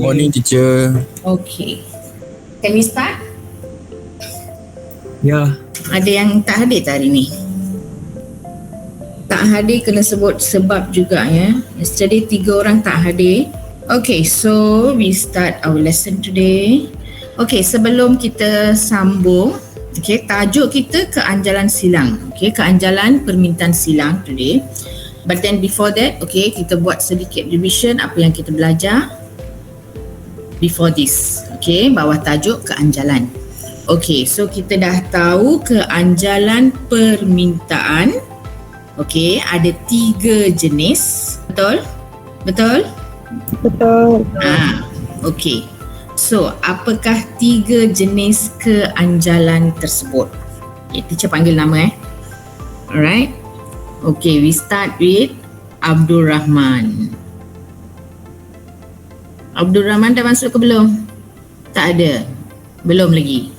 morning, teacher. Okay. Can we start? Ya, Ada yang tak hadir tak hari ni? Tak hadir kena sebut sebab juga ya. Yesterday 3 orang tak hadir. Okay, so we start our lesson today. Okay, sebelum kita sambung, okay, tajuk kita keanjalan silang. Okay, keanjalan permintaan silang today. But then before that, okay, kita buat sedikit revision apa yang kita belajar before this. Okay, bawah tajuk keanjalan. Okay, so kita dah tahu keanjalan permintaan. Okay, ada 3 jenis. Betul? Betul? Betul. Okay. So, apakah 3 jenis keanjalan tersebut? Okay, teacher panggil nama Alright. Okay, we start with Abdul Rahman. Abdul Rahman dah masuk ke belum? Tak ada. Belum lagi.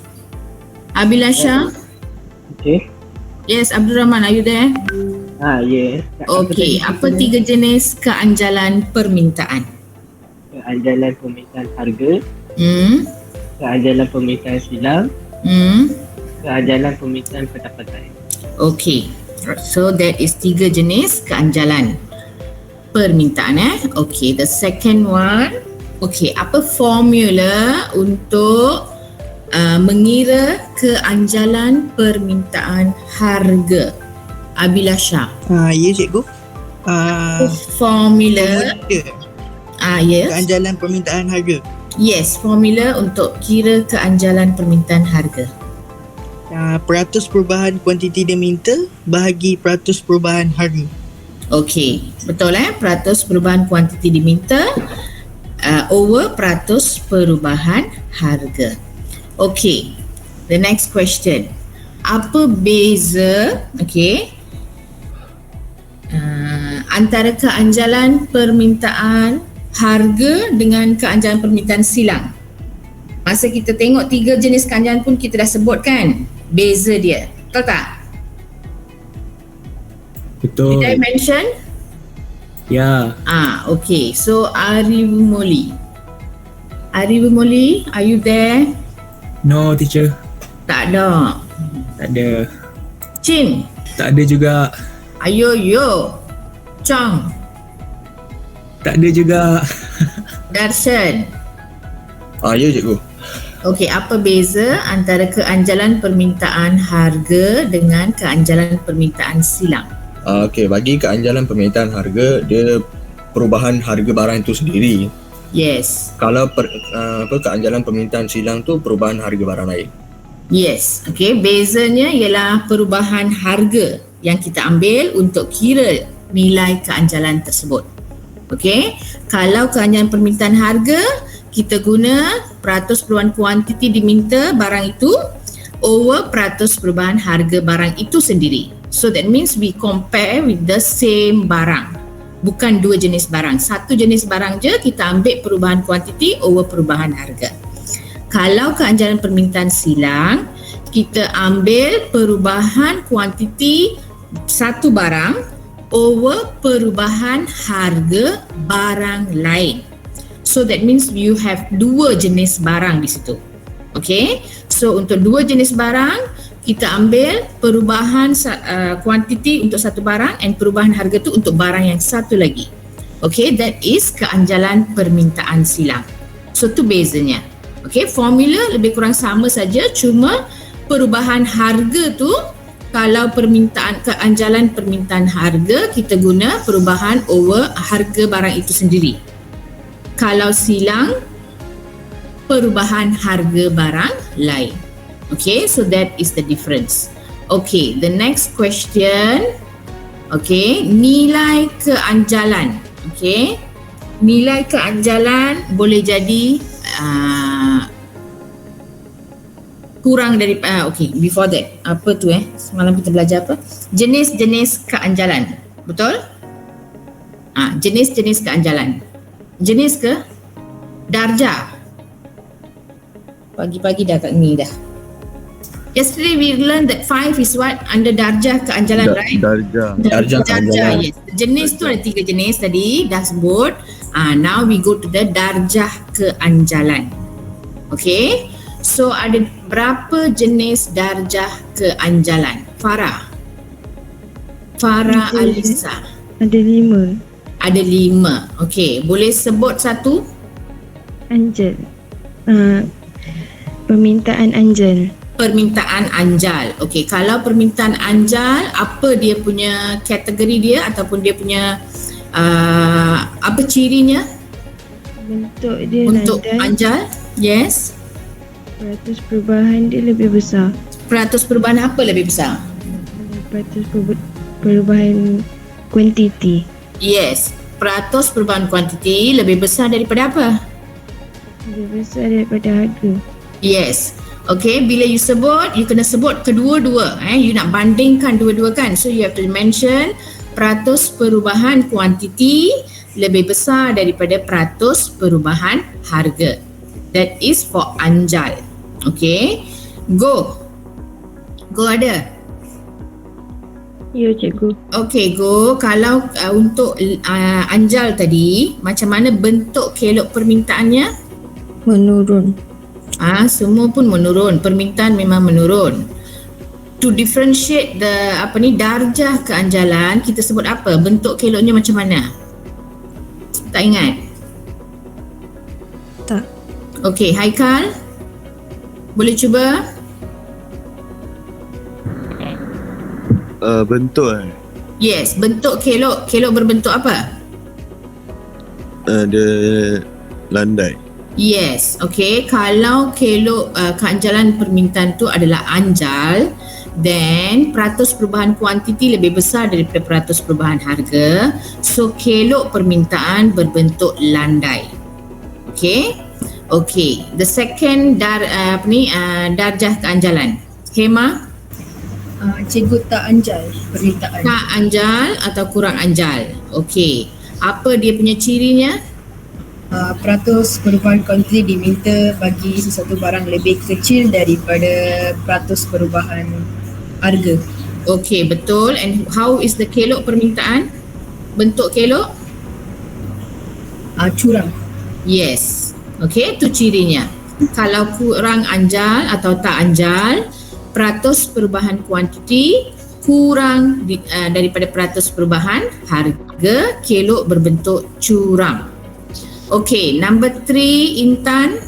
Abilasha? Okay. Yes, Abdul Rahman, are you there? Yes. Okay, apa 3 jenis keanjalan permintaan? Keanjalan permintaan harga, Hmm? keanjalan permintaan silang, Hmm? keanjalan permintaan pendapatan. Okay. So that is 3 jenis keanjalan permintaan Okay, the second one. Okay, apa formula untuk mengira keanjalan permintaan harga? Abilasha. Ya cikgu. Formula. Yes. Keanjalan permintaan harga. Yes, formula untuk kira keanjalan permintaan harga. Peratus perubahan kuantiti dia minta bahagi peratus perubahan harga. Okey, betul peratus perubahan kuantiti diminta over peratus perubahan harga. Okey, the next question. Apa beza antara keanjalan permintaan harga dengan keanjalan permintaan silang? Masa kita tengok 3 jenis keanjalan pun kita dah sebutkan beza dia. Betul tak? betul. Did I mention? Ya, Okay. So, Arivumoli, are you there? no teacher. Tak ada. Tak ada. Chin, Tak ada juga. ayo yo. Chong, Tak ada juga. Darshan. Ya cikgu. Okay, apa beza antara keanjalan permintaan harga dengan keanjalan permintaan silang? Okey, bagi keanjalan permintaan harga, dia perubahan harga barang itu sendiri. Yes. Kalau keanjalan permintaan silang tu perubahan harga barang lain. Yes. Okay, bezanya ialah perubahan harga yang kita ambil untuk kira nilai keanjalan tersebut. Okay, kalau keanjalan permintaan harga, kita guna peratus perubahan kuantiti diminta barang itu over peratus perubahan harga barang itu sendiri. So that means we compare with the same barang. Bukan 2 jenis barang. 1 jenis barang je kita ambil perubahan kuantiti over perubahan harga. Kalau keanjalan permintaan silang, kita ambil perubahan kuantiti 1 barang over perubahan harga barang lain. So that means you have 2 jenis barang di situ. Okay, so untuk 2 jenis barang kita ambil perubahan kuantiti untuk 1 barang and perubahan harga tu untuk barang yang satu lagi. Okay, that is keanjalan permintaan silang. So tu bezanya. Okay, formula lebih kurang sama saja, cuma perubahan harga tu kalau keanjalan permintaan harga kita guna perubahan over harga barang itu sendiri. Kalau silang, perubahan harga barang lain. Okay, so that is the difference. Okay, the next question. Okay, nilai keanjalan. Okay, nilai keanjalan boleh jadi kurang dari okay, before that apa tu semalam kita belajar apa? Jenis-jenis keanjalan. Betul? Jenis-jenis keanjalan. Jenis ke? Darjah. Pagi-pagi dah kat ni dah. Yesterday we learned that 5 is what? Under darjah keanjalan, right? Darjah. Darjah keanjalan. Yes. Jenis tu ada 3 jenis tadi dah sebut. Now we go to the darjah keanjalan. Okay. So ada berapa jenis darjah keanjalan? Farah Alisa. Ada 5. Ada 5. Okay. Boleh sebut satu? Anjal. Permintaan anjal. Permintaan anjal. Okey, kalau permintaan anjal, apa dia punya kategori dia ataupun dia punya apa cirinya Bentuk dia untuk landai. anjal? Yes. Peratus perubahan dia lebih besar. Peratus perubahan apa lebih besar? Peratus perubahan kuantiti. Yes. Peratus perubahan kuantiti lebih besar daripada apa? Lebih besar daripada harga. Yes. Okay, bila you sebut, you kena sebut kedua-dua. You nak bandingkan dua-dua kan. So you have to mention peratus perubahan kuantiti lebih besar daripada peratus perubahan harga. That is for anjal. Okay, go ada? Ya cikgu. Okay, go. Kalau untuk anjal tadi, macam mana bentuk kelok permintaannya? Menurun. Semua pun menurun. Permintaan memang menurun. To differentiate the darjah keanjalan, kita sebut apa? Bentuk keloknya macam mana? Tak ingat? Tak. Okey, Haikal. Boleh cuba? Bentuk Yes, bentuk kelok. Kelok berbentuk apa? Ada landai. Yes, okay. Kalau kelok keanjalan permintaan tu adalah anjal, then peratus perubahan kuantiti lebih besar daripada peratus perubahan harga. So kelok permintaan berbentuk landai. Okay. Okay. The second darjah keanjalan. Hema? Cikgu tak anjal permintaan. Tak anjal atau kurang anjal. Okay. Apa dia punya cirinya? Peratus perubahan kuantiti diminta bagi sesuatu barang lebih kecil daripada peratus perubahan harga. Okey, betul. And how is the kelok permintaan? Bentuk kelok? Curang. Yes. Okey, itu cirinya. Kalau kurang anjal atau tak anjal, peratus perubahan kuantiti kurang daripada peratus perubahan harga, kelok berbentuk curang. Okay, number 3, Intan.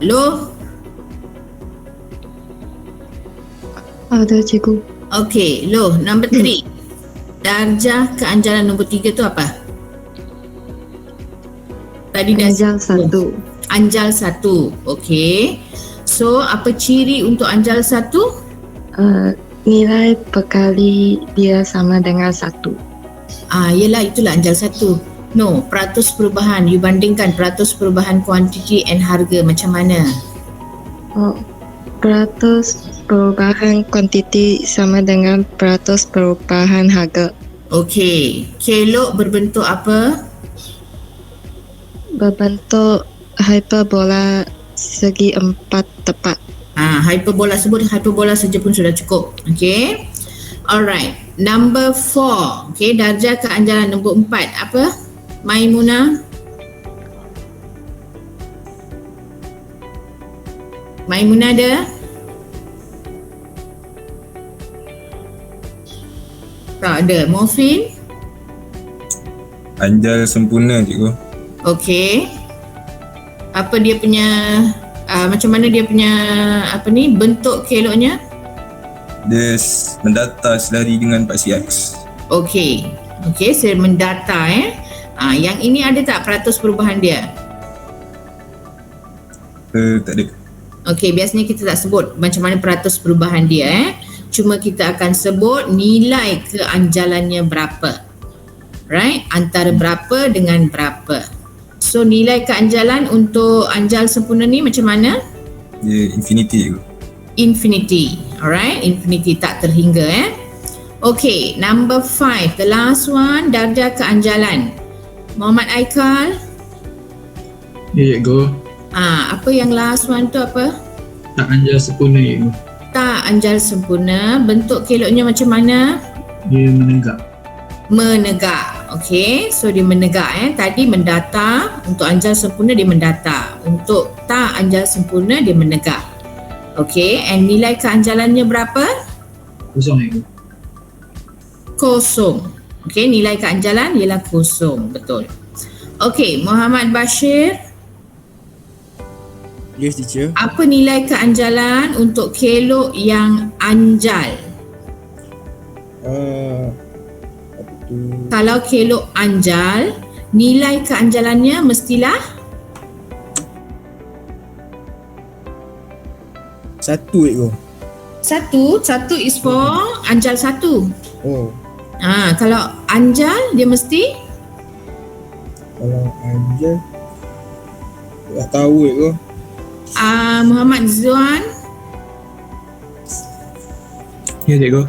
Loh? Ada cikgu. Okay, loh, number 3. Darjah keanjalan nombor 3 tu apa? Tadi dah Anjal 1. Anjal 1. Okay. So, apa ciri untuk anjal 1? Nilai perkali dia sama dengan 1. Yelah, itulah anjal 1. No, peratus perubahan. You bandingkan peratus perubahan kuantiti and harga macam mana? Peratus perubahan kuantiti sama dengan peratus perubahan harga. Okey. Kelok berbentuk apa? Berbentuk hiperbola segi 4 tepat. Hiperbola, sebut hiperbola saja pun sudah cukup. Okey. Alright. Number 4. Okey, darjah keanjalan nombor 4. Apa? Maimunah. Maimunah ada? Tak ada. Mofin? Anjal sempurna cikgu. Okey. Apa dia punya macam mana dia punya bentuk keloknya? Dia mendata selari dengan paksi X. Okey. Okey, saya mendata yang ini ada tak peratus perubahan dia? Tak ada. Okey, biasanya kita tak sebut macam mana peratus perubahan dia Cuma kita akan sebut nilai keanjalannya berapa. Right? Antara berapa dengan berapa. So nilai keanjalan untuk anjal sempurna ni macam mana? Dia infinity cikgu. Infinity. Alright, infinity tak terhingga Okay, number 5, the last one, darjah keanjalan. Muhammad Aikal. Ya, cikgu. Apa yang last one tu apa? Tak anjal sempurna cikgu. Tak anjal sempurna. Bentuk keloknya macam mana? Dia menegak. Menegak. Okey, so dia menegak Tadi mendatar, untuk anjal sempurna dia mendatar. Untuk tak anjal sempurna dia menegak. Okey, and nilai keanjalannya berapa? Kosong cikgu. Kosong. Okey, nilai keanjalan ialah kosong. Betul. Okey, Muhammad Bashir, Yes, teacher. apa nilai keanjalan untuk kelok yang anjal? Apa tu? Kalau kelok anjal, nilai keanjalannya mestilah 1 cikgu. 1 is for anjal 1. Oh, Kalau anjal dia mesti kalau anjal tak tahu cikgu. Muhammad Zuan. Ya cikgu.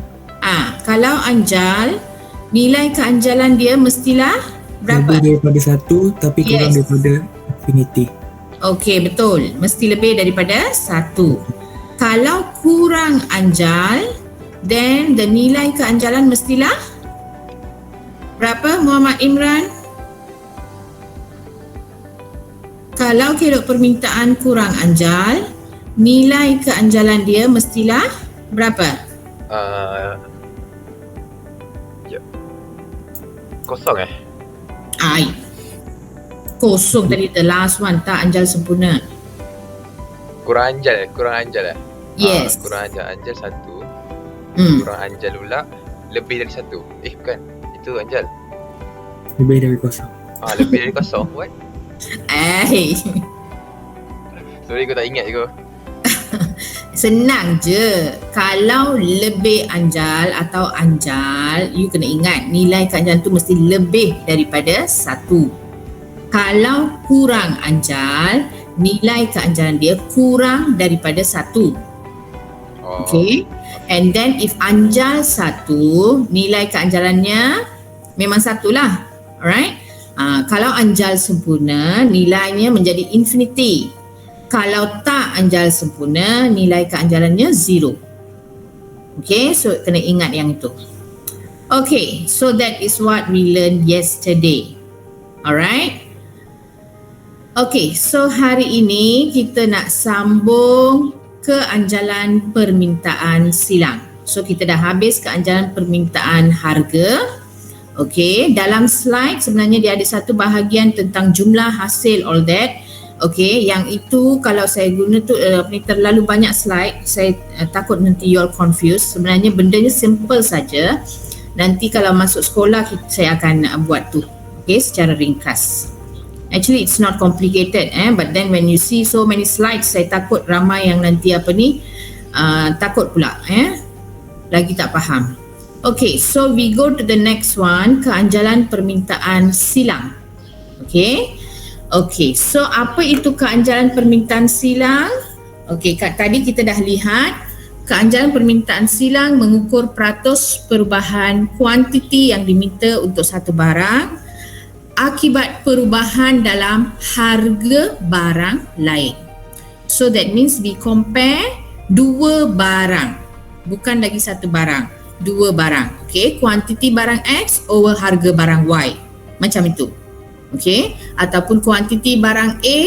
Kalau anjal, nilai keanjalan dia mestilah berapa? Lebih daripada 1 tapi kurang Yes. daripada infinity. Okey, betul. Mesti lebih daripada 1. Kalau kurang anjal, then the nilai keanjalan mestilah berapa, Muhammad Imran? Kalau kelok permintaan kurang anjal, nilai keanjalan dia mestilah berapa? Kosong Kosong tadi, the last one, tak anjal sempurna. Kurang anjal Yes. kurang anjal 1. Kurang anjal pula lebih dari 1. Bukan, itu anjal. Lebih dari kosong. Lebih dari kosong. What? Sorry, aku tak ingat je. Senang je. Kalau lebih anjal atau anjal, you kena ingat nilai keanjalan tu mesti lebih daripada 1. Kalau kurang anjal, nilai keanjalan dia kurang daripada 1. Okay. And then if anjal 1, nilai keanjalannya memang 1 lah. Alright. Kalau anjal sempurna, nilainya menjadi infinity. Kalau tak anjal sempurna, nilai keanjalannya 0. Okay, so kena ingat yang itu. Okay, so that is what we learned yesterday. Alright. Okay, so hari ini kita nak sambung keanjalan permintaan silang. So kita dah habis keanjalan permintaan harga. Okay, dalam slide sebenarnya dia ada satu bahagian tentang jumlah hasil, all that. Okay, yang itu kalau saya guna tu terlalu banyak slide, saya takut nanti you all confused. Sebenarnya bendanya simple saja. Nanti kalau masuk sekolah saya akan buat tu. Okay, secara ringkas. Actually it's not complicated but then when you see so many slides, saya takut ramai yang nanti takut pula lagi tak faham. Okay, so we go to the next one, keanjalan permintaan silang. Okay. Okay, so apa itu keanjalan permintaan silang? Okay, tadi kita dah lihat keanjalan permintaan silang mengukur peratus perubahan kuantiti yang diminta untuk satu barang akibat perubahan dalam harga barang lain. So that means we compare dua barang, bukan lagi satu barang, dua barang. Okay, kuantiti barang X over harga barang Y, macam itu. Okay, ataupun kuantiti barang A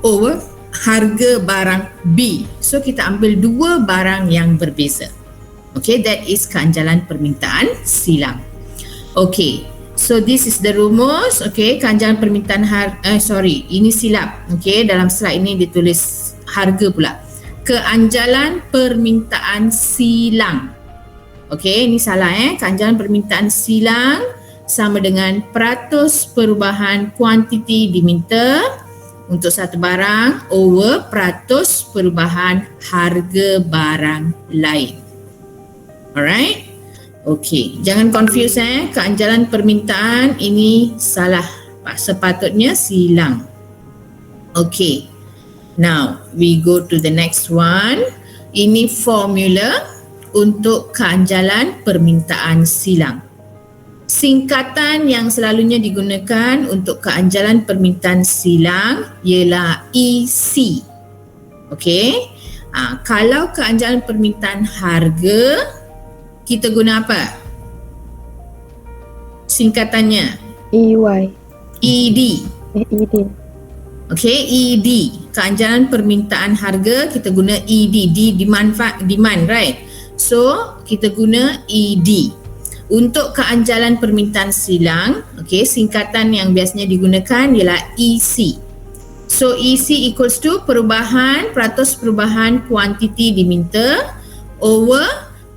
over harga barang B. So kita ambil dua barang yang berbeza. Okay, that is keanjalan permintaan silang. Okay, so this is the rumus. Okay, keanjalan permintaan ini silap. Okay, dalam slide ini ditulis harga pula. Keanjalan permintaan silang. Okay, ini salah keanjalan permintaan silang sama dengan peratus perubahan kuantiti diminta untuk satu barang over peratus perubahan harga barang lain. Alright? Okay, jangan confuse keanjalan permintaan ini salah. Sepatutnya silang. Okay. Now, we go to the next one. Ini formula untuk keanjalan permintaan silang. Singkatan yang selalunya digunakan untuk keanjalan permintaan silang ialah EC. Okey. Kalau keanjalan permintaan harga, kita guna apa? Singkatannya EY. ED. ED. Okay, ED. Keanjalan permintaan harga, kita guna ED. Demand, right? So, kita guna ED. Untuk keanjalan permintaan silang, okay, singkatan yang biasanya digunakan ialah EC. So, EC equals to peratus perubahan kuantiti diminta over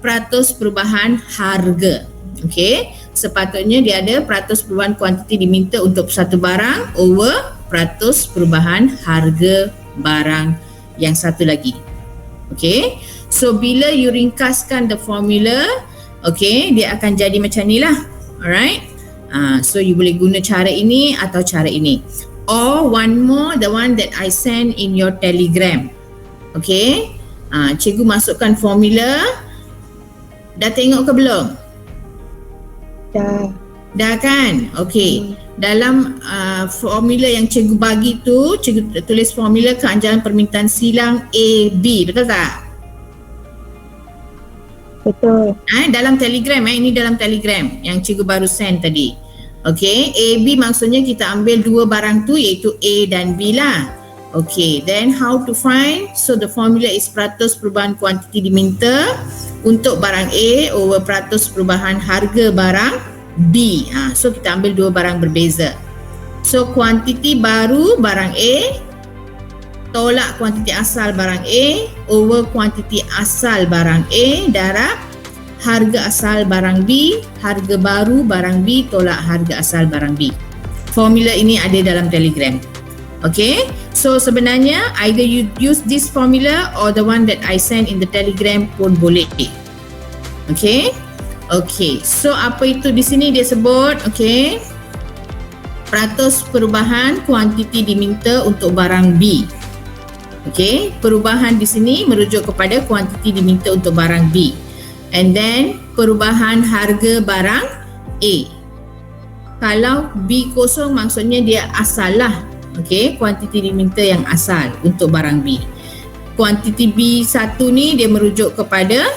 peratus perubahan harga. Okay, sepatutnya dia ada peratus perubahan kuantiti diminta untuk satu barang over peratus perubahan harga barang yang satu lagi. Okay, so bila you ringkaskan the formula, okay, dia akan jadi macam ni lah. Alright, so you boleh guna cara ini atau cara ini. Or one more, the one that I send in your telegram. Okay, cikgu masukkan formula. Dah tengok ke belum? Dah kan? Okay. Dalam formula yang cikgu bagi tu, cikgu tulis formula keanjalan permintaan silang AB. Betul tak? Betul. Dalam telegram, ini dalam telegram yang cikgu baru send tadi. Okay, AB maksudnya kita ambil dua barang tu iaitu A dan B lah. Okay, then how to find? So the formula is peratus perubahan kuantiti diminta untuk barang A over peratus perubahan harga barang B. So kita ambil dua barang berbeza. So kuantiti baru barang A tolak kuantiti asal barang A over kuantiti asal barang A darab harga asal barang B, harga baru barang B tolak harga asal barang B. Formula ini ada dalam telegram. Okay, so sebenarnya either you use this formula or the one that I send in the telegram pun boleh. Okay, so apa itu di sini dia sebut? Okay, peratus perubahan kuantiti diminta untuk barang B. Okay, perubahan di sini merujuk kepada kuantiti diminta untuk barang B. And then perubahan harga barang A. Kalau B kosong maksudnya dia asal lah. Okay, kuantiti diminta yang asal untuk barang B. Kuantiti B1 ni dia merujuk kepada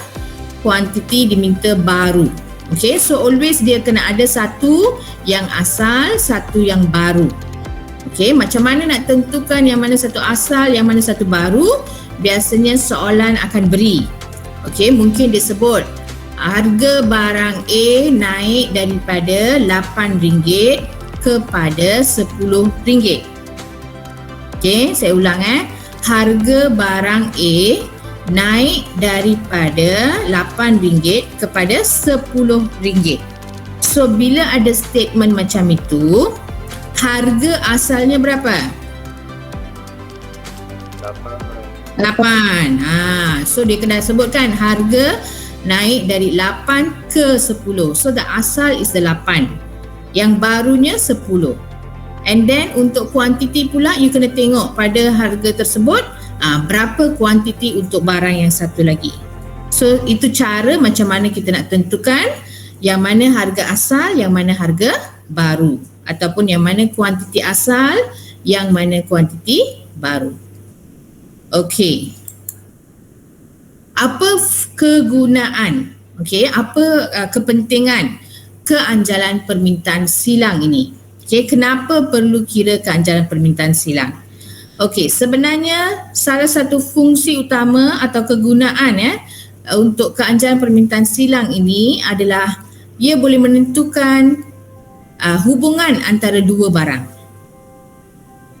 kuantiti diminta baru. Okay, so always dia kena ada satu yang asal, satu yang baru. Okay, macam mana nak tentukan yang mana satu asal, yang mana satu baru? Biasanya soalan akan beri. Okay, mungkin dia sebut harga barang A naik daripada RM8 kepada RM10. Okay, saya ulang harga barang A naik daripada RM8 kepada RM10. So bila ada statement macam itu, harga asalnya berapa? 8. So dia kena sebutkan harga naik dari 8 ke 10. So the asal is the 8. Yang barunya 10. And then untuk kuantiti pula you kena tengok pada harga tersebut berapa kuantiti untuk barang yang satu lagi. So itu cara macam mana kita nak tentukan yang mana harga asal, yang mana harga baru, ataupun yang mana kuantiti asal, yang mana kuantiti baru. Okey. Apa kegunaan? Okey, apa kepentingan keanjalan permintaan silang ini? Okey, kenapa perlu kira keanjalan permintaan silang? Okey, sebenarnya salah satu fungsi utama atau kegunaan untuk keanjalan permintaan silang ini adalah ia boleh menentukan hubungan antara dua barang.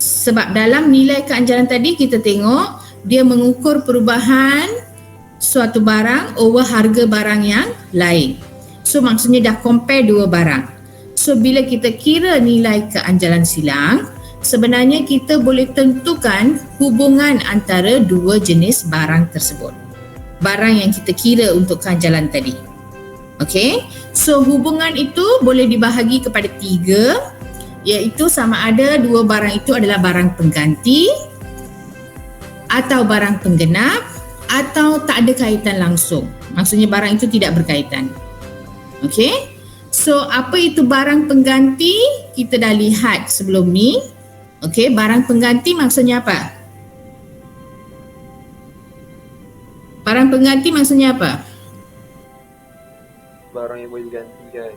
Sebab dalam nilai keanjalan tadi kita tengok dia mengukur perubahan suatu barang over harga barang yang lain. So maksudnya dah compare dua barang. So bila kita kira nilai keanjalan silang, sebenarnya kita boleh tentukan hubungan antara dua jenis barang tersebut. Barang yang kita kira untuk keanjalan tadi. Okay, so hubungan itu boleh dibahagi kepada 3, iaitu sama ada dua barang itu adalah barang pengganti atau barang penggenap atau tak ada kaitan langsung. Maksudnya barang itu tidak berkaitan. Okay, so apa itu barang pengganti? Kita dah lihat sebelum ni. Okay, barang pengganti maksudnya apa? Barang pengganti maksudnya apa? Barang yang boleh digantikan.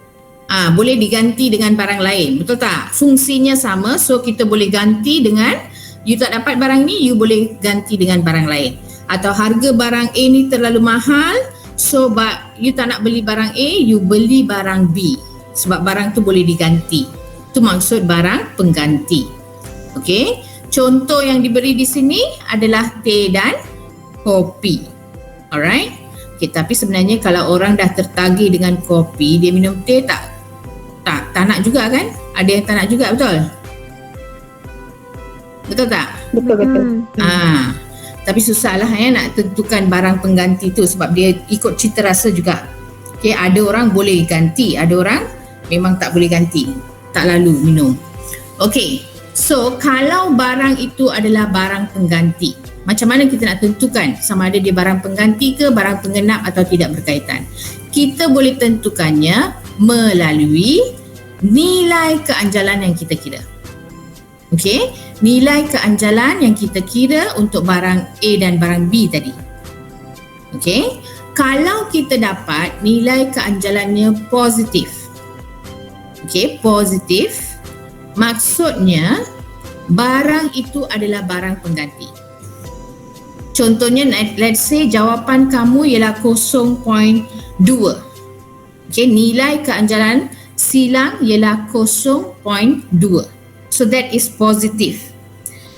Boleh diganti dengan barang lain, betul tak? Fungsinya sama, so kita boleh ganti dengan, you tak dapat barang ni, you boleh ganti dengan barang lain. Atau harga barang A ni terlalu mahal, so you tak nak beli barang A, you beli barang B. Sebab barang tu boleh diganti. Itu maksud barang pengganti. Okey, contoh yang diberi di sini adalah teh dan kopi. Alright. Okay, tapi sebenarnya kalau orang dah tertagih dengan kopi, dia minum teh tak nak juga kan? Ada yang tak nak juga, betul? Betul tak? Betul. Tapi susahlah nak tentukan barang pengganti tu sebab dia ikut cita rasa juga. Okay, ada orang boleh ganti, ada orang memang tak boleh ganti, tak lalu minum. Okay, so kalau barang itu adalah barang pengganti, macam mana kita nak tentukan sama ada dia barang pengganti ke barang pengenap atau tidak berkaitan? Kita boleh tentukannya melalui nilai keanjalan yang kita kira. Okey, nilai keanjalan yang kita kira untuk barang A dan barang B tadi. Okey, kalau kita dapat nilai keanjalannya positif. Okey, positif maksudnya barang itu adalah barang pengganti. Contohnya, let's say jawapan kamu ialah 0.2. Okey, nilai keanjalan silang ialah 0.2. So that is positive.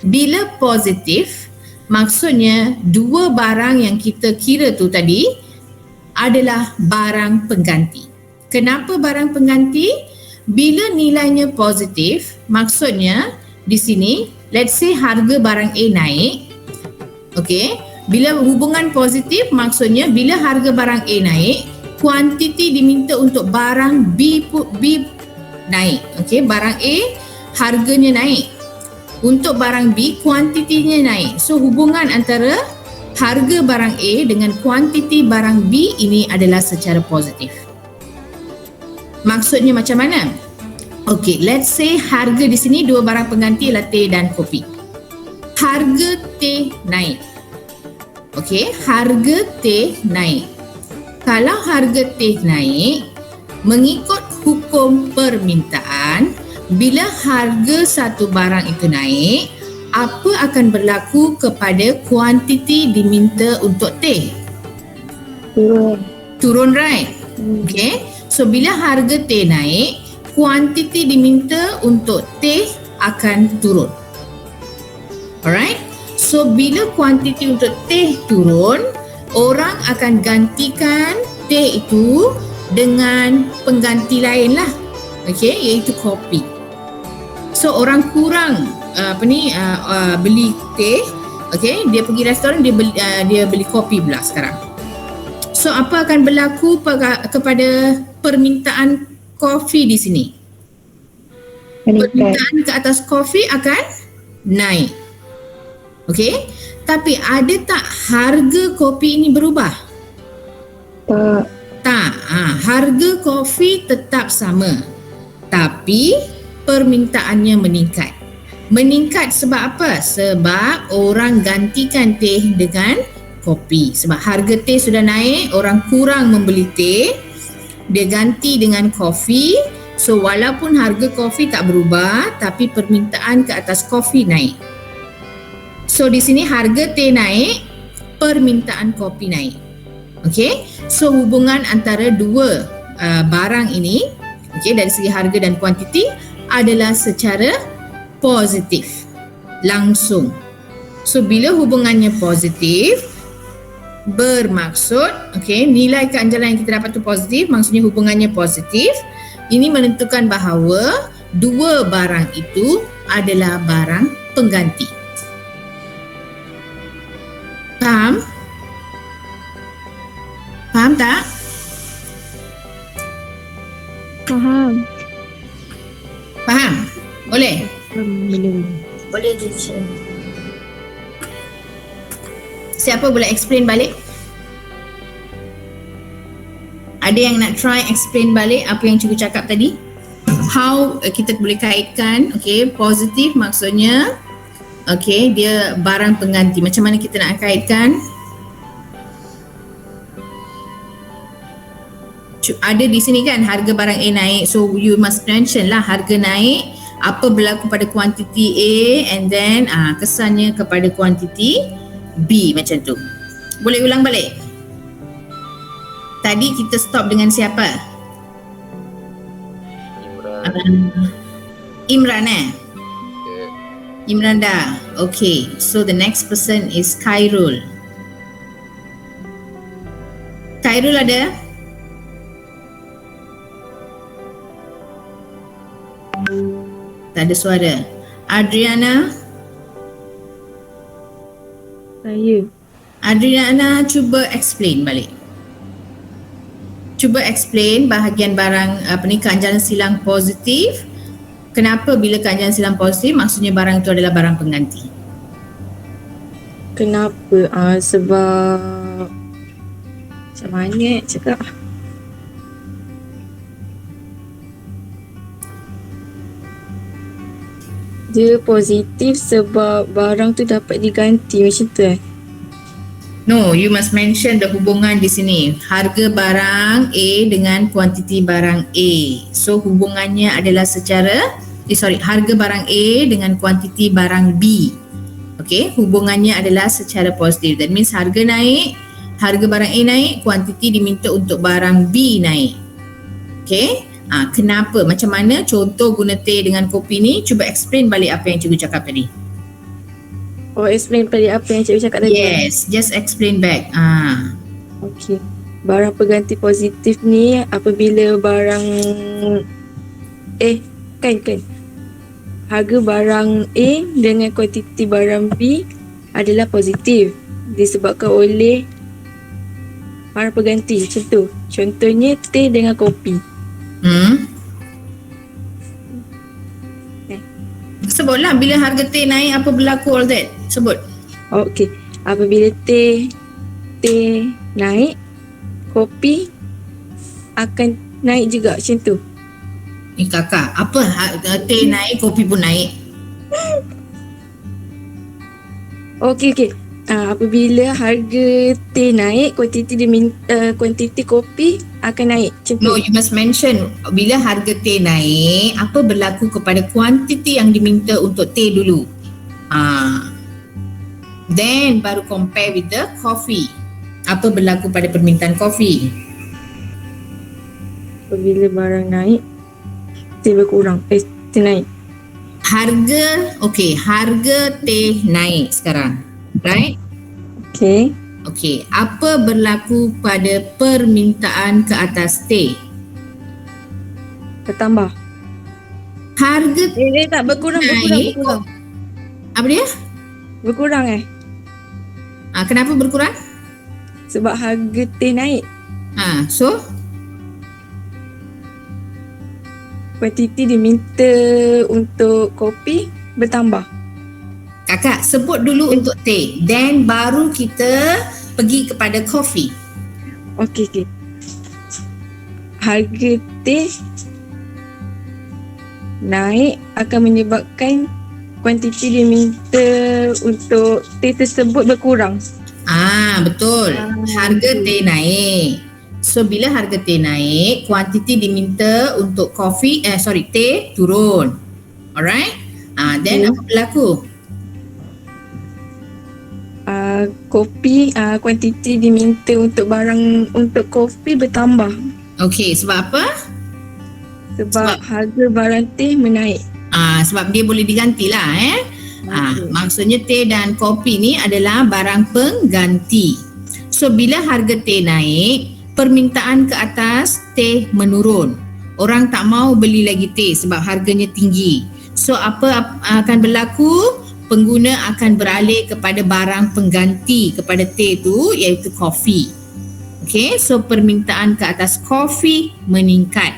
Bila positif, maksudnya dua barang yang kita kira tu tadi adalah barang pengganti. Kenapa barang pengganti? Bila nilainya positif, maksudnya di sini, let's say harga barang A naik. Okey, bila hubungan positif, maksudnya bila harga barang A naik, kuantiti diminta untuk barang B naik. Okey, barang A harganya naik. Untuk barang B, kuantitinya naik. So hubungan antara harga barang A dengan kuantiti barang B ini adalah secara positif. Maksudnya macam mana? Okey, let's say harga di sini dua barang pengganti ialah teh dan kopi. Harga teh naik. Okey, harga teh naik. Kalau harga teh naik, mengikut hukum permintaan, bila harga satu barang itu naik, apa akan berlaku kepada kuantiti diminta untuk teh? Turun, right? Okay. So, bila harga teh naik, kuantiti diminta untuk teh akan turun. Alright? So, bila kuantiti untuk teh turun, orang akan gantikan teh itu dengan pengganti lain lah. Okay, iaitu kopi. So orang kurang beli teh, okay, dia pergi restoran, dia beli kopi pula sekarang. So apa akan berlaku kepada permintaan kopi di sini? Permintaan ke atas kopi akan naik. Okay, tapi ada tak harga kopi ini berubah? Tak. Harga kopi tetap sama, tapi permintaannya meningkat. Meningkat sebab apa? Sebab orang gantikan teh dengan kopi. Sebab harga teh sudah naik, orang kurang membeli teh, dia ganti dengan kopi. So walaupun harga kopi tak berubah, tapi permintaan ke atas kopi naik. So di sini harga teh naik, permintaan kopi naik. Okay, so hubungan antara dua barang ini, okay, dari segi harga dan kuantiti adalah secara positif, langsung. So bila hubungannya positif, bermaksud, okay, nilai keanjalan yang kita dapat tu positif, maksudnya hubungannya positif. Ini menentukan bahawa dua barang itu adalah barang pengganti. Faham? Faham tak? Faham. Faham? Boleh? Belum. Boleh teacher. Siapa boleh explain balik? Ada yang nak try explain balik apa yang cikgu cakap tadi? How kita boleh kaitkan, okay, positif maksudnya, okay, dia barang pengganti. Macam mana kita nak kaitkan? ada di sini kan harga barang A naik, so you must mention lah harga naik, apa berlaku pada kuantiti A, and then kesannya kepada kuantiti B, macam tu. Boleh ulang balik? Tadi kita stop dengan siapa? Imran Ya. Imran dah. Okay, so the next person is Khairul. Khairul ada? Tak ada suara. Adriana? Saya. Adriana, cuba explain balik. Cuba explain bahagian barang keanjalan silang positif. Kenapa bila keanjalan silang positif maksudnya barang itu adalah barang pengganti? Kenapa? Sebab macam mana nak cakap? Dia positif sebab barang tu dapat diganti macam tu No, you must mention the hubungan di sini. Harga barang A dengan kuantiti barang A. So hubungannya adalah secara harga barang A dengan kuantiti barang B. Okay, hubungannya adalah secara positif. That means harga naik, harga barang A naik, kuantiti diminta untuk barang B naik. Okay, kenapa? Macam mana contoh guna teh dengan kopi ni? Cuba explain balik apa yang cikgu cakap tadi. Oh, explain balik apa yang cikgu cakap tadi? Yes, just explain back. Okay. Barang pengganti positif ni apabila barang kan harga barang A dengan kuantiti barang B adalah positif disebabkan oleh barang pengganti macam tu. Contohnya teh dengan kopi. Sebutlah bila harga teh naik apa berlaku all that. Sebut. Okey. Apabila teh naik, kopi akan naik juga macam tu. Ni kakak, apa teh naik, kopi pun naik? Okey. Apabila harga teh naik, kuantiti kopi akan naik macam tu. No, you must mention bila harga teh naik, apa berlaku kepada kuantiti yang diminta untuk teh dulu. Then baru compare with the coffee. Apa berlaku pada permintaan kopi? Apabila barang naik, teh berkurang. Teh naik. Harga teh naik sekarang. Right? Okay. Apa berlaku pada permintaan ke atas teh? Bertambah. Harga tak berkurang. Apa dia? Berkurang Kenapa berkurang? Sebab harga teh naik. So kuantiti diminta untuk kopi bertambah. Kakak sebut dulu untuk teh, then baru kita pergi kepada kopi. Okey. Harga teh naik akan menyebabkan kuantiti diminta untuk teh tersebut berkurang. Betul. Harga teh naik. So bila harga teh naik, kuantiti diminta untuk teh turun. Alright? Then apa berlaku? Kopi, kuantiti diminta untuk kopi bertambah. Okay, sebab apa? Sebab harga barang teh menaik. Sebab dia boleh digantilah maksudnya teh dan kopi ni adalah barang pengganti. So bila harga teh naik, permintaan ke atas teh menurun. Orang tak mau beli lagi teh sebab harganya tinggi. So apa akan berlaku? Pengguna akan beralih kepada barang pengganti kepada teh tu, iaitu kopi. Okay, so permintaan ke atas kopi meningkat.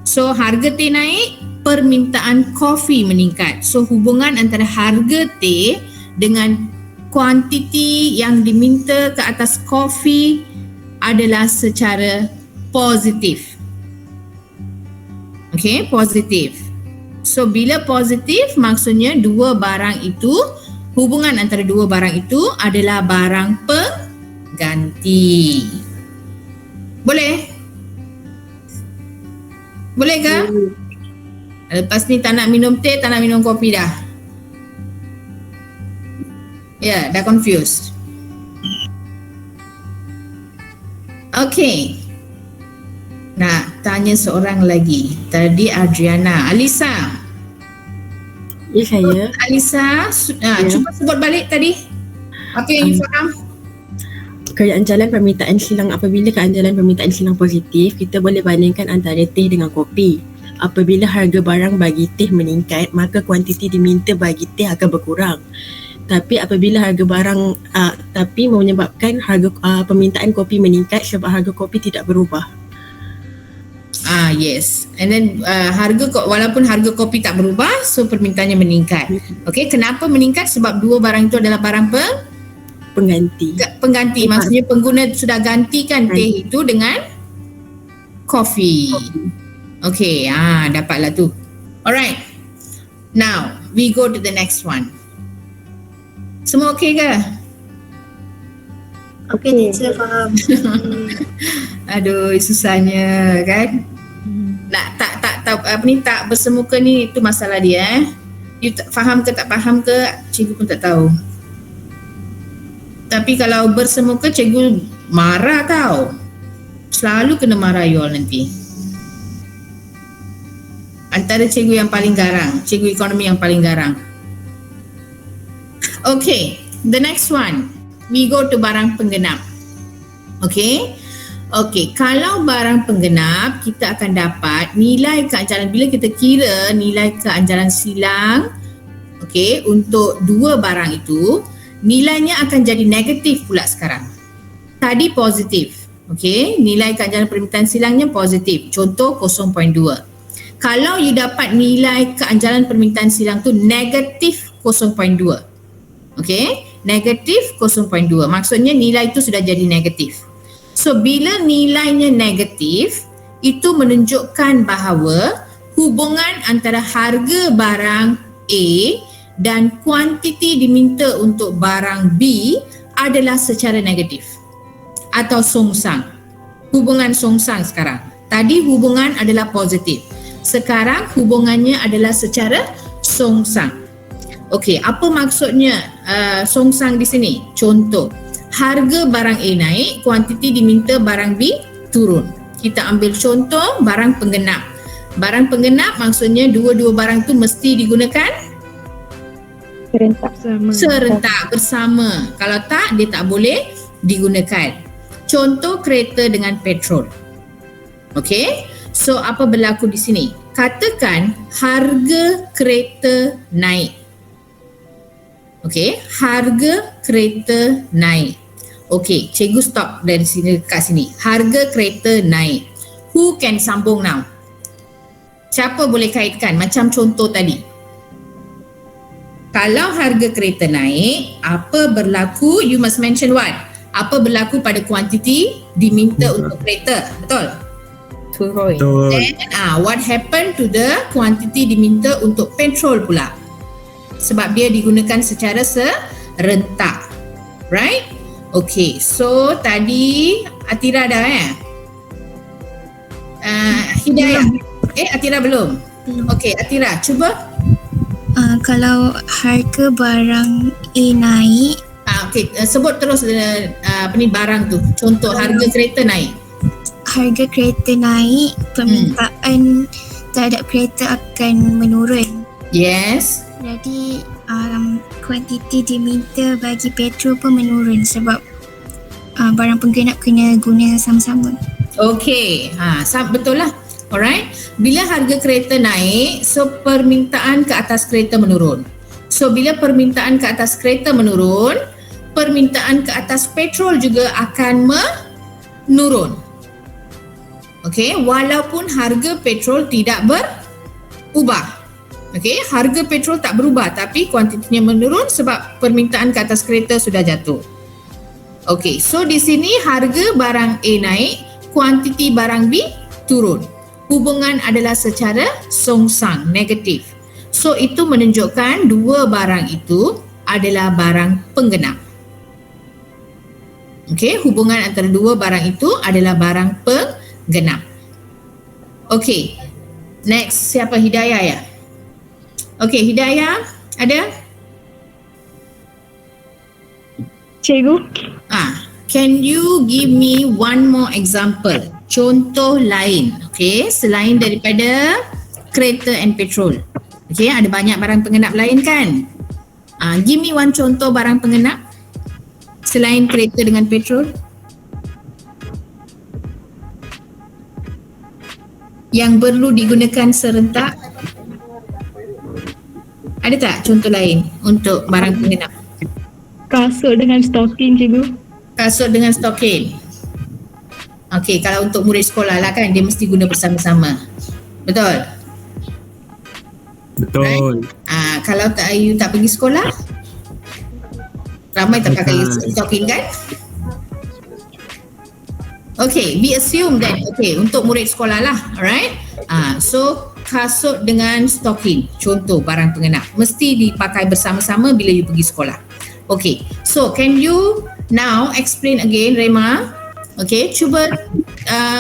So harga teh naik, permintaan kopi meningkat. So hubungan antara harga teh dengan kuantiti yang diminta ke atas kopi adalah secara positif. Okay, positif. So bila positif maksudnya hubungan antara dua barang itu adalah barang pengganti. Boleh? Boleh ke? Lepas ni tak nak minum teh, tak nak minum kopi dah. Ya, dah confused. Okay. Nak tanya seorang lagi. Tadi Adriana. Alisa. Ya, saya. Alisa, cuba sebut balik tadi. Apa yang you faham? Keanjalan permintaan silang, apabila keanjalan permintaan silang positif, kita boleh bandingkan antara teh dengan kopi. Apabila harga barang bagi teh meningkat, maka kuantiti diminta bagi teh akan berkurang. Tapi apabila harga barang tapi menyebabkan harga permintaan kopi meningkat sebab harga kopi tidak berubah. Yes. And then walaupun harga kopi tak berubah, so permintaannya meningkat. Okay, kenapa meningkat? Sebab dua barang itu adalah barang pengganti. Maksudnya pengguna sudah gantikan teh itu dengan kopi. Okay, dapatlah tu. Alright. Now, we go to the next one. Semua okay ke? Okay, teacher faham. Aduh, susahnya kan? Nak tak bersemuka ni, itu masalah dia. You faham ke tak faham ke, cikgu pun tak tahu. Tapi kalau bersemuka, cikgu marah tau. Selalu kena marah you all nanti. Antara cikgu yang paling garang, cikgu ekonomi yang paling garang. Okay, the next one. We go to barang penggenap. Okay, kalau barang penggenap, kita akan dapat nilai keanjalan. Bila kita kira nilai keanjalan silang, okay, untuk dua barang itu, nilainya akan jadi negatif pula sekarang. Tadi positif. Okay, nilai keanjalan permintaan silangnya positif. Contoh 0.2. Kalau you dapat nilai keanjalan permintaan silang tu negatif 0.2. Okay, negatif 0.2. Maksudnya nilai itu sudah jadi negatif. So bila nilainya negatif, itu menunjukkan bahawa hubungan antara harga barang A dan kuantiti diminta untuk barang B adalah secara negatif atau songsang. Hubungan songsang sekarang. Tadi hubungan adalah positif. Sekarang hubungannya adalah secara songsang. Okey, apa maksudnya songsang di sini? Contoh, harga barang A naik, kuantiti diminta barang B turun. Kita ambil contoh barang penggenap. Barang penggenap maksudnya dua-dua barang tu mesti digunakan serentak bersama. Kalau tak, dia tak boleh digunakan. Contoh kereta dengan petrol. Okey, so apa berlaku di sini? Katakan harga kereta naik. Okey, harga kereta naik. Okey, cikgu stop dari sini kat sini. Harga kereta naik. Who can sambung now? Siapa boleh kaitkan macam contoh tadi? Kalau harga kereta naik, apa berlaku? You must mention what? Apa berlaku pada kuantiti diminta untuk kereta? Betul? Turun. Then what happened to the quantity diminta untuk petrol pula? Sebab dia digunakan secara serentak. Right? Okay, so tadi Atira dah Hidayah. Atira belum? Okay, Atira, cuba. Kalau harga barang A naik. Okay, sebut terus barang tu. Contoh harga kereta naik. Harga kereta naik, permintaan terhadap kereta akan menurun. Yes. Jadi kuantiti diminta bagi petrol pun menurun sebab barang penggenap kena guna sama-sama. Okey, betul lah. Alright. Bila harga kereta naik, so permintaan ke atas kereta menurun. So bila permintaan ke atas kereta menurun, permintaan ke atas petrol juga akan menurun. Okey, walaupun harga petrol tidak berubah. Okey, harga petrol tak berubah tapi kuantitinya menurun sebab permintaan ke atas kereta sudah jatuh. Okey, so di sini harga barang A naik, kuantiti barang B turun. Hubungan adalah secara songsang, negatif. So itu menunjukkan dua barang itu adalah barang penggenap. Okey, hubungan antara dua barang itu adalah barang penggenap. Okey, Next, siapa? Hidayah ya? Okay, Hidayah, ada? Cikgu. Can you give me one more example? Contoh lain, okay, selain daripada kereta and petrol. Okay, ada banyak barang pengenap lain kan? Give me one contoh barang pengenap selain kereta dengan petrol yang perlu digunakan serentak. Ada tak contoh lain untuk barang pengenap? Kasut dengan stokin, cikgu. Kasut dengan stokin. Okey, kalau untuk murid sekolah lah kan, dia mesti guna bersama-sama. Betul? Betul. Kalau you tak pergi sekolah, ramai tak pakai stokin kan? Okay, we assume that, okay, untuk murid sekolah lah, alright? So, kasut dengan stokin, contoh barang pengenap, mesti dipakai bersama-sama bila you pergi sekolah. Okay, so can you now explain again, Rema? Okay, cuba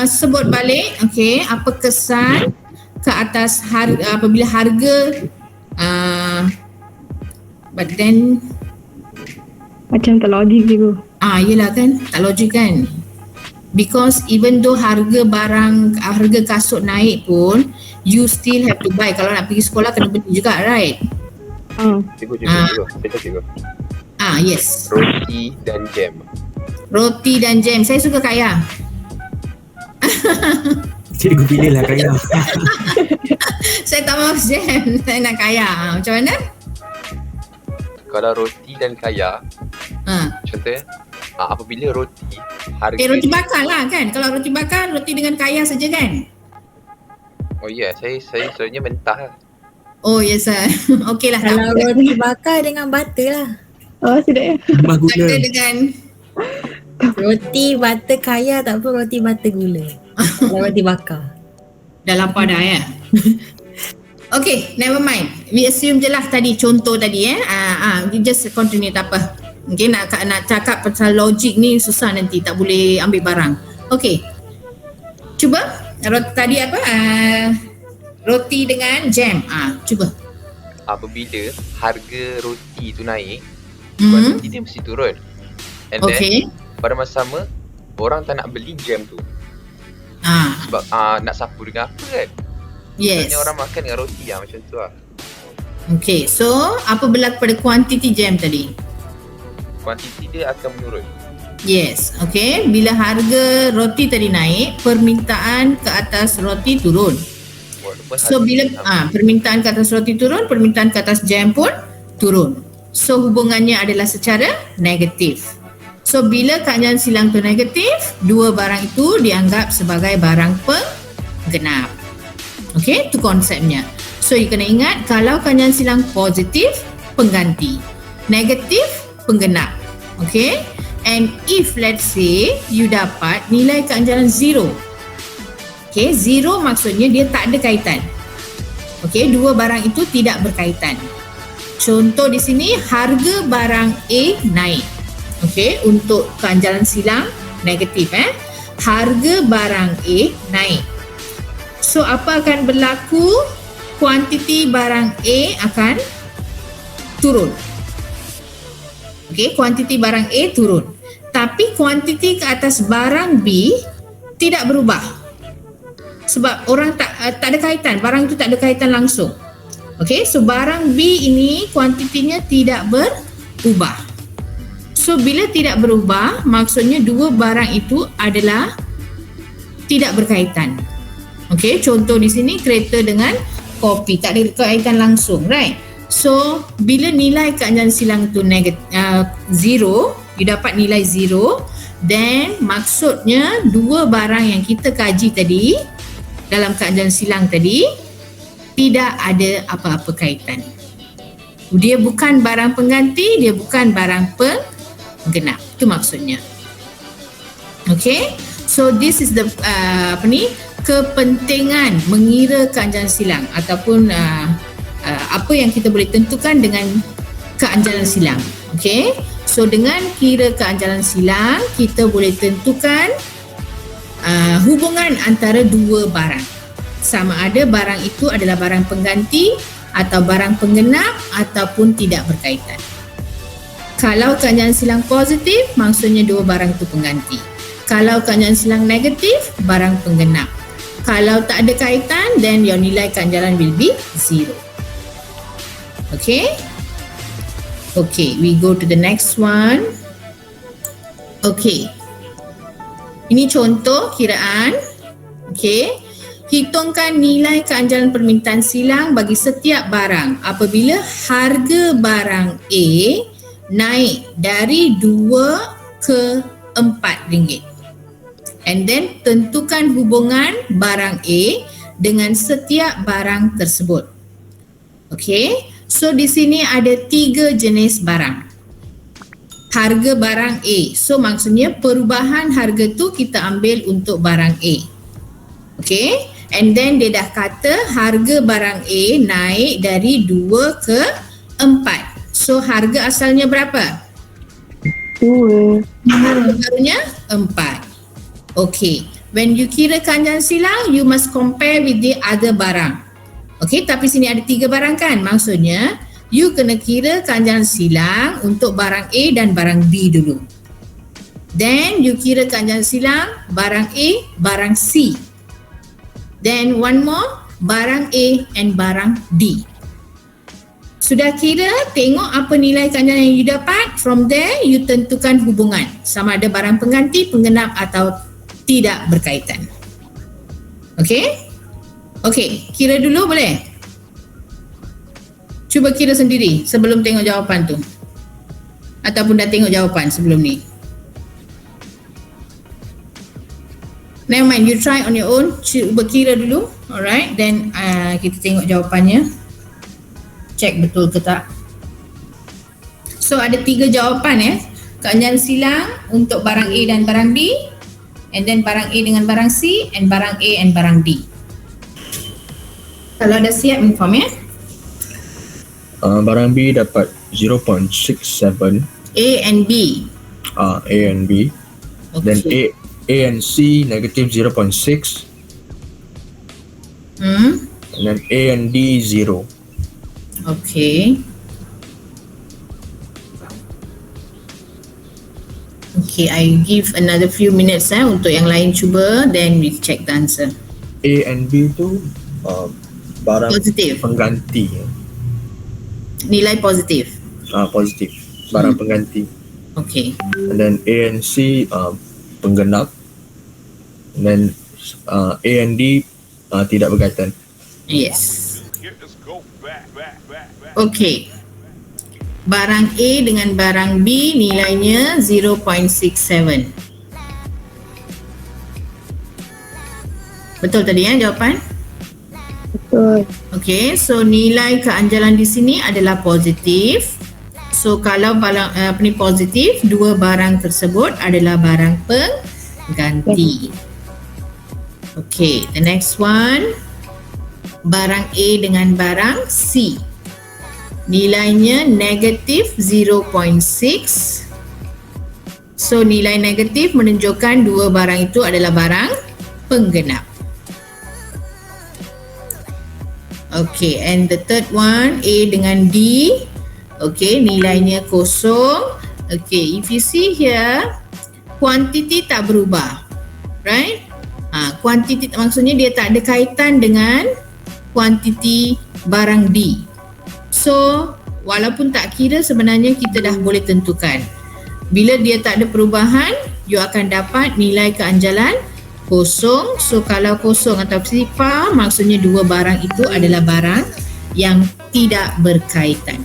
sebut balik, okay, apa kesan ke atas apabila harga but then macam tak logik cikgu. Yelah kan, tak logik kan. Because even though harga kasut naik pun, you still have to buy. Kalau nak pergi sekolah kena beli juga, right? Cikgu. Yes. Roti dan jam. Roti dan jam. Saya suka kaya. Cikgu pilihlah kaya. Saya tak mau jam. Saya nak kaya. Macam mana? Kalau roti dan kaya, contohnya, apabila roti harga roti bakar lah kan. Kalau roti bakar, roti dengan kaya saja kan? Oh ya, saya selalunya mentah lah. Oh yes sir. Okey lah. Kalau roti bakar dengan butter lah. Oh sudah ya. Butter dengan roti butter kaya tak apa, roti butter gula. Kalau roti bakar. Dah lapar dah ya. Okay, never mind. We assume je lah tadi contoh tadi you just continue, tak apa. Okay, nak cakap pasal logik ni susah nanti, tak boleh ambil barang. Okay, cuba tadi apa? Roti dengan jam. Cuba. Apabila harga roti tu naik, kuantiti dia mesti turun. And then pada masa sama, orang tak nak beli jam tu. Sebab nak sapu dengan apa kan? Yes. Maksudnya orang makan dengan roti lah, macam tu lah. Okay, so apa berlaku pada kuantiti jam tadi? Kuantiti dia akan menurun. Yes, okay. Bila harga roti tadi naik, permintaan ke atas roti turun. So bila permintaan ke atas roti turun, permintaan ke atas jam pun turun. So hubungannya adalah secara negatif. So bila keadaan silang tu negatif, dua barang itu dianggap sebagai barang penggenap. Okay, itu konsepnya. So you kena ingat, kalau keadaan silang positif, pengganti. Negatif, penggenap. Okay, and if let's say you dapat nilai keanjalan 0. Okay, 0 maksudnya dia tak ada kaitan. Okay, dua barang itu tidak berkaitan. Contoh di sini, harga barang A naik. Okay, untuk keanjalan silang negatif harga barang A naik. So apa akan berlaku? Kuantiti barang A akan turun. Okay, kuantiti barang A turun. Tapi kuantiti ke atas barang B tidak berubah. Sebab orang tak ada kaitan, barang itu tak ada kaitan langsung. Okay, so barang B ini kuantitinya tidak berubah. So bila tidak berubah, maksudnya dua barang itu adalah tidak berkaitan. Okay, contoh di sini kereta dengan kopi, tak ada kaitan langsung, right? So bila nilai keanjalan silang itu zero, you dapat nilai 0, then maksudnya dua barang yang kita kaji tadi dalam keadaan silang tadi tidak ada apa-apa kaitan. Dia bukan barang pengganti, dia bukan barang penggenap. Itu maksudnya. Okay, so this is the kepentingan mengira keanjalan silang ataupun apa yang kita boleh tentukan dengan keanjalan silang. Okay, so dengan kira keanjalan silang, kita boleh tentukan hubungan antara dua barang. sama ada barang itu adalah barang pengganti atau barang penggenap ataupun tidak berkaitan. Kalau keanjalan silang positif, maksudnya dua barang itu pengganti. Kalau keanjalan silang negatif, barang penggenap. Kalau tak ada kaitan, then your nilai keanjalan will be 0. Okay? Okay, we go to the next one. Okay. Ini contoh kiraan. Okay. Hitungkan nilai keanjalan permintaan silang bagi setiap barang apabila harga barang A naik dari 2 ke 4 ringgit. And then tentukan hubungan barang A dengan setiap barang tersebut. Okay. So di sini ada 3 jenis barang. Harga barang A. So maksudnya perubahan harga tu kita ambil untuk barang A. Okay. And then dia dah kata harga barang A naik dari 2 ke 4. So harga asalnya berapa? 2. Barunya 4. Okay. When you kira keanjalan silang, you must compare with the other barang. Okay, tapi sini ada 3 barang kan? Maksudnya, you kena kira keanjalan silang untuk barang A dan barang B dulu. Then, you kira keanjalan silang barang A, barang C. Then, one more, barang A and barang D. Sudah kira, tengok apa nilai keanjalan yang you dapat. From there, you tentukan hubungan. Sama ada barang pengganti, penggenap atau tidak berkaitan. Okay? Okay, kira dulu boleh? Cuba kira sendiri sebelum tengok jawapan tu. Ataupun dah tengok jawapan sebelum ni. Never mind, you try on your own. Cuba kira dulu. Alright, then kita tengok jawapannya. Check betul ke tak. So ada 3 jawapan Keanjalan silang untuk barang A dan barang B. And then barang A dengan barang C. And barang A and barang D. Kalau dah siap inform Barang B dapat 0.67. A and B. A and B. Okay. Then A and C negative 0.6. And then A and D 0. Okay. Okay, I give another few minutes untuk yang lain cuba, then we check the answer. A and B tu barang positif. Pengganti. Nilai positif. Positif. Barang pengganti. Okay. And then A and C penggenap. And then A and D tidak berkaitan. Yes. Okay. Barang A dengan barang B nilainya 0.67. Betul tadi jawapan? Betul. Okay, so nilai keanjalan di sini adalah positif. So kalau barang positif, 2 barang tersebut adalah barang pengganti. Okay, the next one. Barang A dengan barang C. Nilainya negatif 0.6. So nilai negatif menunjukkan 2 barang itu adalah barang penggenap. Okay, and the third one, A dengan D. Okay, nilainya kosong. Okay, if you see here, quantity tak berubah. Right? Quantity maksudnya dia tak ada kaitan dengan quantity barang D. So, walaupun tak kira sebenarnya kita dah boleh tentukan. Bila dia tak ada perubahan, you akan dapat nilai keanjalan kosong. So, kalau kosong atau sifar, maksudnya 2 barang itu adalah barang yang tidak berkaitan.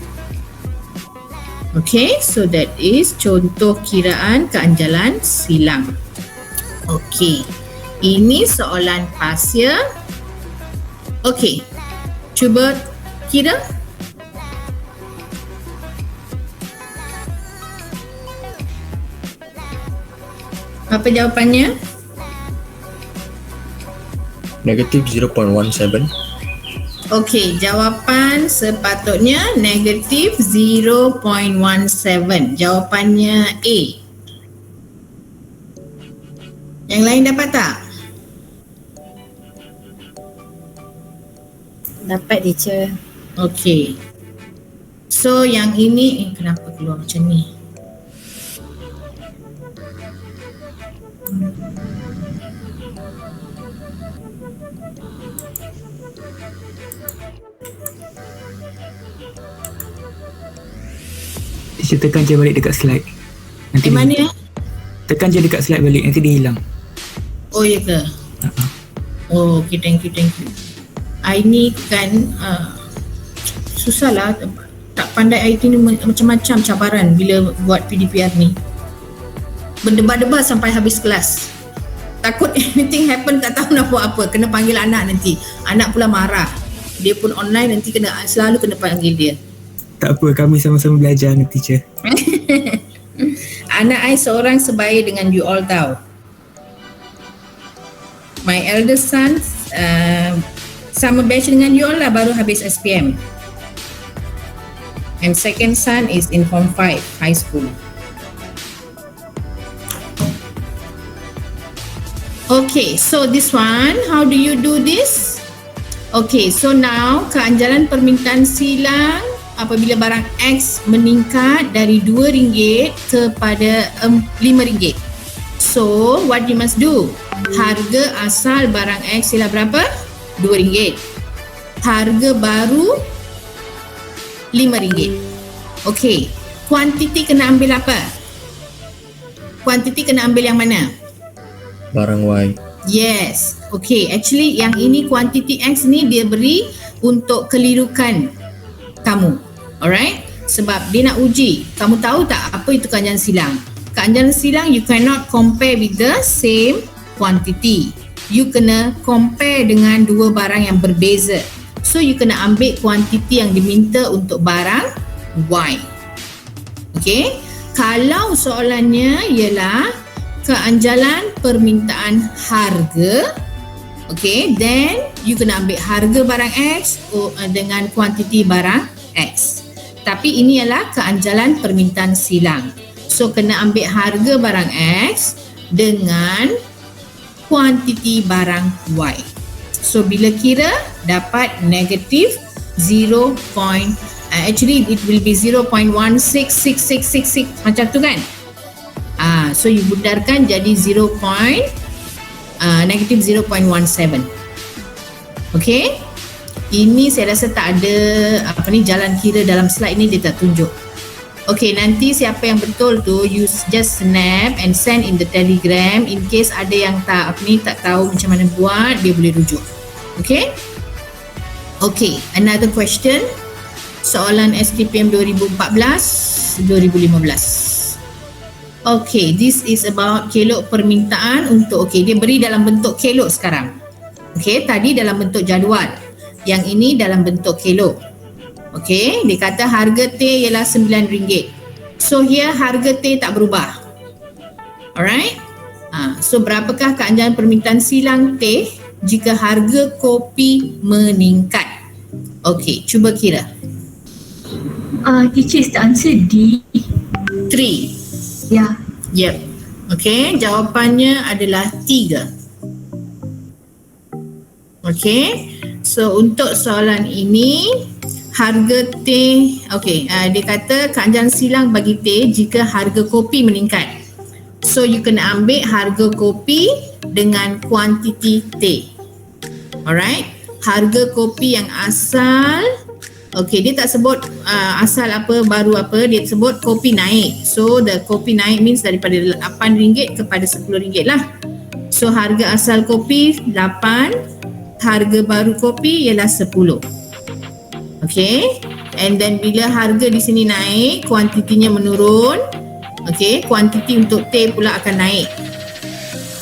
Okay, so that is contoh kiraan keanjalan silang. Okay, ini soalan pasia. Okay, cuba kira. Apa jawapannya? Negatif 0.17. Okey, jawapan sepatutnya negatif 0.17. Jawapannya A. Yang lain dapat tak? Dapat teacher. Okay. So yang ini kenapa keluar macam ni? Teacher tekan je balik dekat slide. Nanti Mana ya? tekan je dekat slide balik, nanti dia hilang. Oh ya ke? Oh okay, thank you. Ini kan susah lah, tak pandai IT ni macam-macam cabaran bila buat PDPR ni. Berdebar-debar sampai habis kelas. Takut anything happen, tak tahu nak buat apa. Kena panggil anak nanti. Anak pula marah. Dia pun online, nanti selalu kena panggil dia. Tak apa, kami sama-sama belajar ni teacher. Anak I seorang sebaya dengan you all tahu. My eldest son sama batch dengan you all lah, baru habis SPM. And second son is in Form 5 high school. Okay, so this one, how do you do this? Okay, so now keanjalan permintaan silang apabila barang X meningkat dari RM2 kepada RM5. So, what you must do? Harga asal barang X ialah berapa? RM2. Harga baru RM5. Okay, kuantiti kena ambil apa? Kuantiti kena ambil yang mana? Barang Y. Yes. Okay, actually yang ini kuantiti X ni dia beri untuk kelirukan kamu. Alright? Sebab dia nak uji. Kamu tahu tak apa itu keanjalan silang? Keanjalan silang you cannot compare with the same quantity. You kena compare dengan dua barang yang berbeza. So you kena ambil kuantiti yang diminta untuk barang Y. Okay? Kalau soalannya ialah keanjalan permintaan harga, okay, then you kena ambil harga barang X dengan kuantiti barang X. Tapi ini ialah keanjalan permintaan silang. So kena ambil harga barang X dengan kuantiti barang Y. So bila kira dapat negatif 0. Actually it will be 0.166666 macam tu kan? So you bundarkan jadi negatif 0.17. Okay? Ini saya rasa tak ada jalan kira dalam slide ni, dia tak tunjuk. Okay, nanti siapa yang betul tu you just snap and send in the Telegram. In case ada yang tak tahu macam mana buat, dia boleh rujuk. Okay? Okay, another question. Soalan STPM 2014-2015. Okay, this is about kelok permintaan untuk, okay, dia beri dalam bentuk kelok sekarang. Okay, tadi dalam bentuk jadual. Yang ini dalam bentuk kelok. Okay, dia kata harga teh ialah RM9. So here harga teh tak berubah. Alright. So berapakah keanjalan permintaan silang teh jika harga kopi meningkat? Okay, cuba kira. Teacher, is the answer D? 3. Yeah. Yep. Okay, jawapannya adalah 3. Okay, so untuk soalan ini harga teh, okay, dia kata keanjalan silang bagi teh jika harga kopi meningkat. So you kena ambil harga kopi dengan kuantiti teh. Alright, harga kopi yang asal, okay, dia tak sebut asal apa, baru apa, dia sebut kopi naik. So the kopi naik means daripada RM8 kepada RM10 lah. So harga asal kopi 8, harga baru kopi ialah 10. Okay, and then bila harga di sini naik, kuantitinya menurun. Okay, kuantiti untuk teh pula akan naik.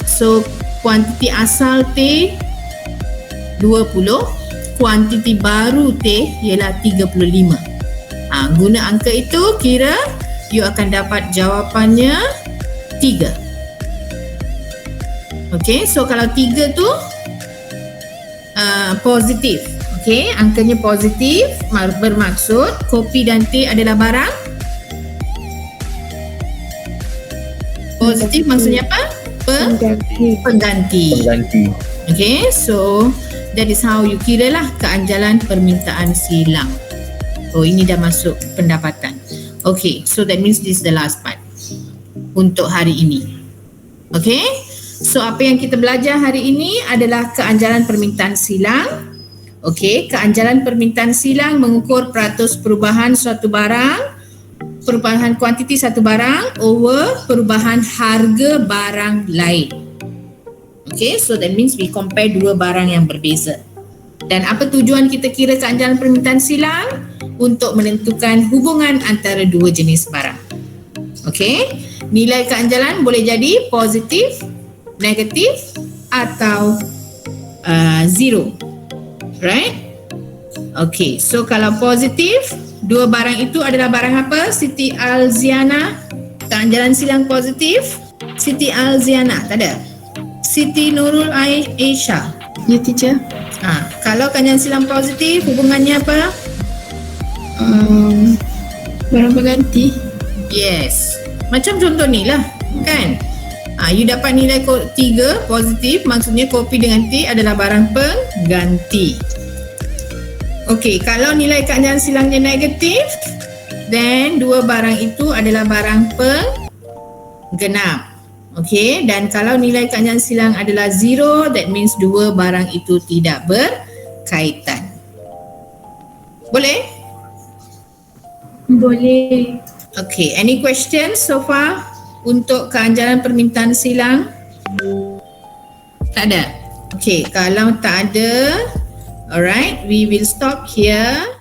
So kuantiti asal teh 20, kuantiti baru teh ialah 35. Guna angka itu kira you akan dapat jawapannya 3. Okay, so kalau 3 tu positif. Okay, angkanya positif bermaksud kopi dan teh adalah barang positif. Maksudnya apa? Pengganti. Okay, so that is how you kira lah keanjalan permintaan silang. Oh, ini dah masuk pendapatan. Okay, so that means this is the last part untuk hari ini. Okay, so apa yang kita belajar hari ini adalah keanjalan permintaan silang. Okay, keanjalan permintaan silang mengukur peratus perubahan suatu barang, perubahan kuantiti satu barang over perubahan harga barang lain. Okay, so that means we compare dua barang yang berbeza. Dan apa tujuan kita kira keanjalan permintaan silang? Untuk menentukan hubungan antara dua jenis barang. Okay, nilai keanjalan boleh jadi positif, negatif atau zero. Right? Okay, so kalau positif, dua barang itu adalah barang apa? Siti Alziana, keanjalan silang positif. Siti Alziana, tak ada? Siti Nurul Aisyah. Ya, teacher. Kalau keanjalan silang positif, hubungannya apa? Barang pengganti. Yes. Macam contoh ni lah, kan? You dapat nilai 3 positif, maksudnya kopi dengan teh adalah barang pengganti. Okey, kalau nilai keanjalan silangnya negatif, then dua barang itu adalah barang penggenap. Okey, dan kalau nilai keanjalan silang adalah 0, that means dua barang itu tidak berkaitan. Boleh? Boleh. Okay, any questions so far untuk keanjalan permintaan silang? Tak ada? Okay, kalau tak ada, alright, we will stop here.